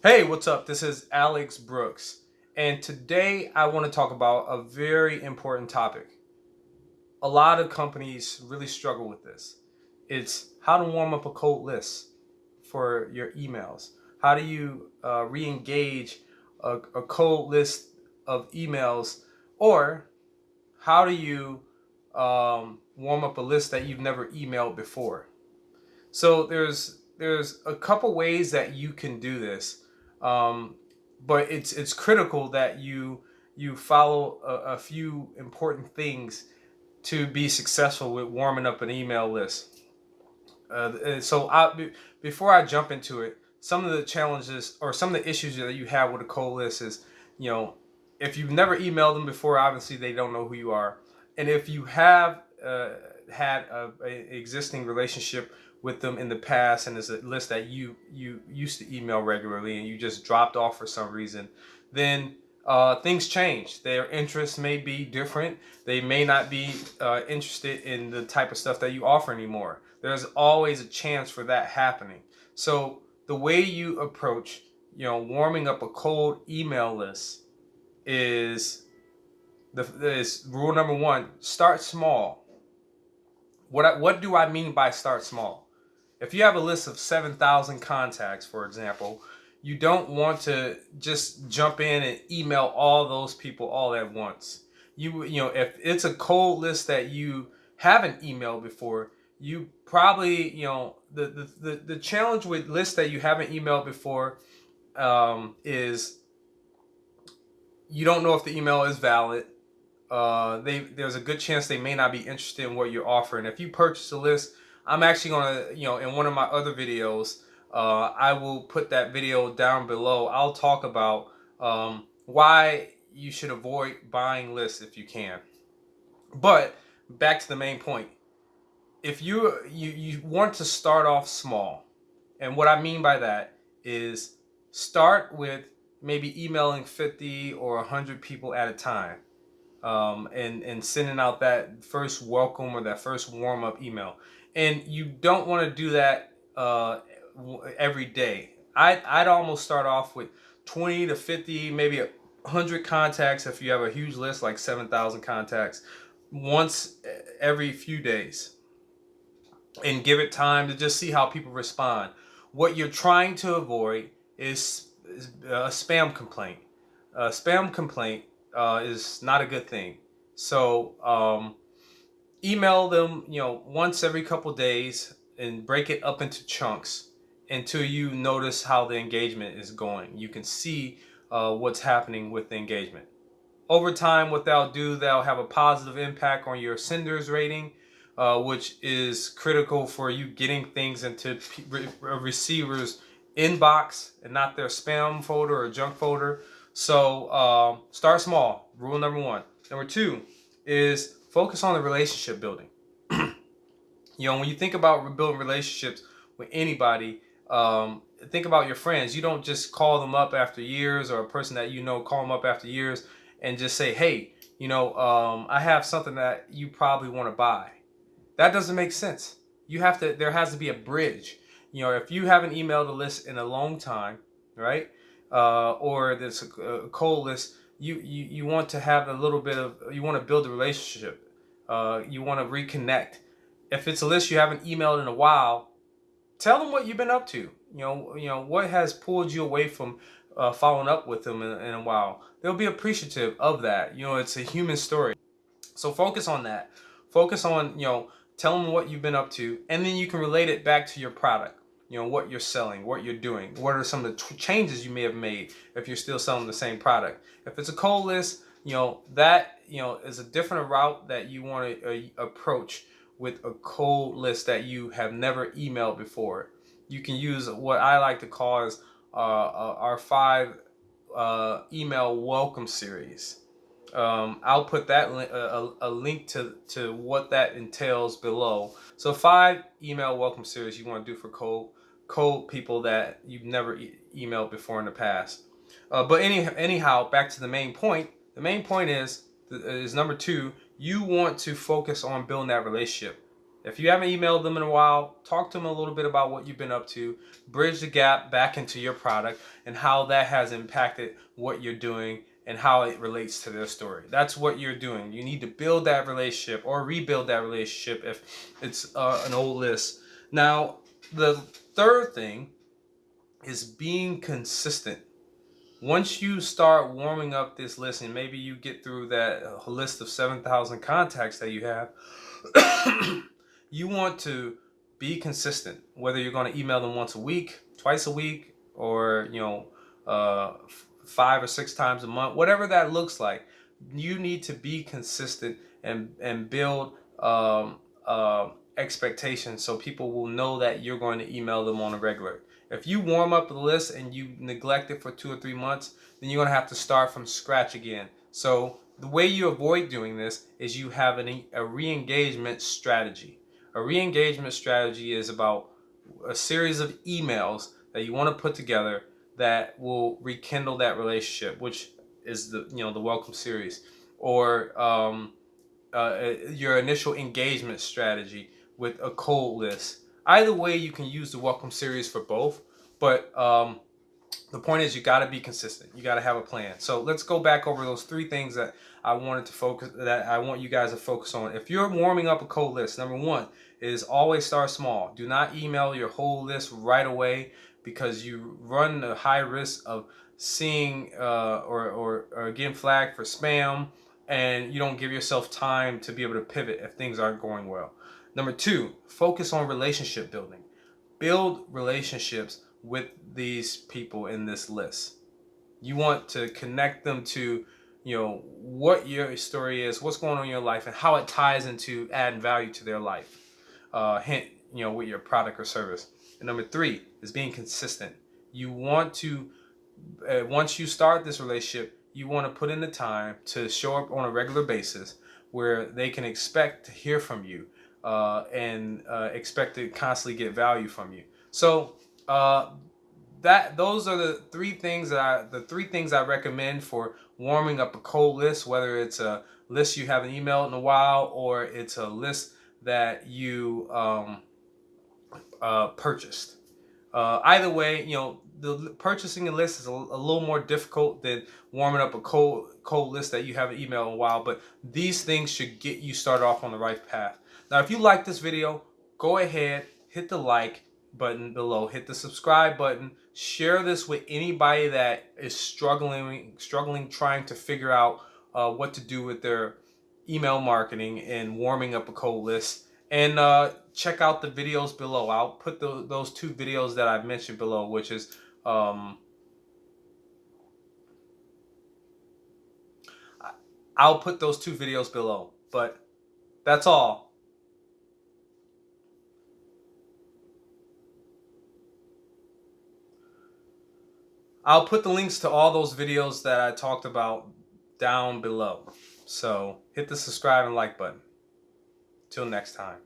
Hey, what's up? This is Alex Brooks, and today I want to talk about a very important topic. A lot of companies really struggle with this. It's how to warm up a cold list for your emails. How do you re engage a cold list of emails, or how do you warm up a list that you've never emailed before? So there's a couple ways that you can do this, um, but it's critical that you follow a few important things to be successful with warming up an email list. Before I jump into it, some of the challenges or some of the issues that you have with a cold list is, you know, if you've never emailed them before, obviously they don't know who you are, and if you have had a existing relationship with them in the past, and it's a list that you used to email regularly, and you just dropped off for some reason, then things change. Their interests may be different. They may not be interested in the type of stuff that you offer anymore. There's always a chance for that happening. So the way you approach, warming up a cold email list is rule number one: start small. What do I mean by start small? If you have a list of 7,000 contacts, for example, you don't want to just jump in and email all those people all at once. If it's a cold list that you haven't emailed before, you probably, the challenge with lists that you haven't emailed before is you don't know if the email is valid. There's a good chance they may not be interested in what you're offering. If you purchase a list, I'm actually gonna, in one of my other videos, I will put that video down below. I'll talk about why you should avoid buying lists if you can. But back to the main point. If you want to start off small, and what I mean by that is start with maybe emailing 50 or 100 people at a time, and sending out that first welcome or that first warm up email. And you don't want to do that every day. I'd almost start off with 20 to 50, maybe 100 contacts if you have a huge list like 7,000 contacts, once every few days, and give it time to just see how people respond. What you're trying to avoid is a spam complaint. A spam complaint is not a good thing. So email them, once every couple days, and break it up into chunks until you notice how the engagement is going. You can see what's happening with the engagement. Over time, what they'll have a positive impact on your senders rating, which is critical for you getting things into a receiver's inbox and not their spam folder or junk folder. So start small. Rule number one. Number two is focus on the relationship building. When you think about building relationships with anybody, think about your friends. You don't just call them up after years, or a person that call them up after years and just say, hey, I have something that you probably want to buy. That doesn't make sense. There has to be a bridge. If you haven't emailed a list in a long time, right? Or there's a cold list, you want to have you want to build a relationship. You want to reconnect. If it's a list you haven't emailed in a while, tell them what you've been up to. What has pulled you away from following up with them in a while. They'll be appreciative of that. It's a human story. So focus on that. Focus on, tell them what you've been up to, and then you can relate it back to your product. What you're selling, what you're doing, what are some of the changes you may have made if you're still selling the same product. If it's a cold list, that is a different route that you want to approach with a cold list that you have never emailed before. You can use what I like to call as our 5 email welcome series. I'll put that a link to what that entails below. So 5 email welcome series you want to do for cold people that you've never emailed before in the past. But anyhow, back to the main point. The main point is number 2. You want to focus on building that relationship. If you haven't emailed them in a while, talk to them a little bit about what you've been up to, bridge the gap back into your product and how that has impacted what you're doing and how it relates to their story. That's what you're doing. You need to build that relationship or rebuild that relationship if it's an old list. Now, the third thing is being consistent. Once you start warming up this list and maybe you get through that list of 7,000 contacts that you have, you want to be consistent, whether you're going to email them once a week, twice a week, or 5 or 6 times a month, whatever that looks like. You need to be consistent and build expectations so people will know that you're going to email them on a regular. If you warm up the list and you neglect it for 2 or 3 months, then you're going to have to start from scratch again. So the way you avoid doing this is you have a re-engagement strategy. A re-engagement strategy is about a series of emails that you want to put together that will rekindle that relationship, which is the welcome series, or your initial engagement strategy with a cold list. Either way, you can use the welcome series for both, but the point is you got to be consistent. You got to have a plan. So let's go back over those 3 things that I want you guys to focus on. If you're warming up a cold list, number 1 is always start small. Do not email your whole list right away because you run the high risk of seeing or getting flagged for spam, and you don't give yourself time to be able to pivot if things aren't going well. Number 2, focus on relationship building. Build relationships with these people in this list. You want to connect them to, what your story is, what's going on in your life, and how it ties into adding value to their life. Hint, with your product or service. And number 3 is being consistent. You want to, once you start this relationship, you want to put in the time to show up on a regular basis where they can expect to hear from you and expect to constantly get value from you. So those are the 3 things I recommend for warming up a cold list, whether it's a list you haven't emailed in a while or it's a list that you purchased. Either way, the purchasing a list is a little more difficult than warming up a cold list that you haven't emailed in a while, but these things should get you started off on the right path. Now, if you like this video, go ahead, hit the like button below, hit the subscribe button, share this with anybody that is struggling trying to figure out what to do with their email marketing and warming up a cold list. And check out the videos below. I'll put those 2 videos that I've mentioned below, which is I'll put those 2 videos below. But that's all. I'll put the links to all those videos that I talked about down below. So hit the subscribe and like button. Till next time.